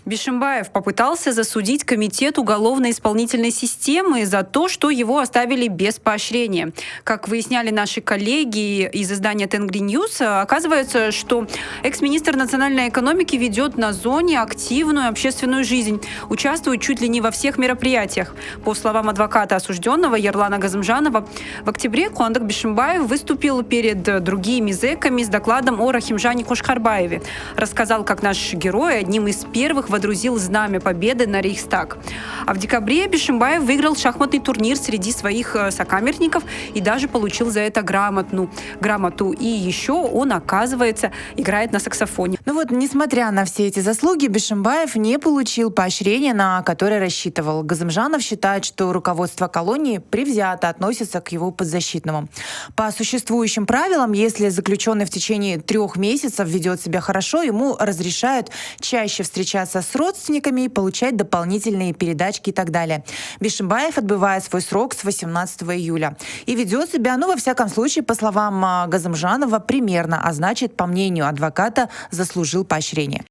Бишимбаев попытался засудить Комитет уголовно-исполнительной системы за то, что его оставили без поощрения. Как выясняли наши коллеги из издания Тенгри Ньюс, оказывается, что экс-министр национальной экономики ведет на зоне активную общественную жизнь, участвует чуть ли не во всех мероприятиях. По словам адвоката осужденного Ерлана Газымжанова, в октябре Куандык Бишимбаев выступил перед другими зэками с докладом о Рахимжане Кошкарбаеве. Рассказал, как наш герой одним из первых водрузил знамя победы на Рейхстаг. А в декабре Бишимбаев выиграл шахматный турнир среди своих сокамерников и даже получил за это грамоту. И еще он, оказывается, играет на саксофоне. Несмотря на все эти заслуги, Бишимбаев не получил поощрения, на которое рассчитывал. Газымжанов считает, что руководство колонии предвзято относится к его подзащитному. По существующим правилам, если заключенный в течение 3 месяцев ведет себя хорошо, ему разрешают чаще встречаться с родственниками и получать дополнительные передачки и так далее. Бишимбаев отбывает свой срок с 18 июля. И ведет себя, во всяком случае, по словам Газымжанова, примерно, а значит, по мнению адвоката, заслужил поощрение.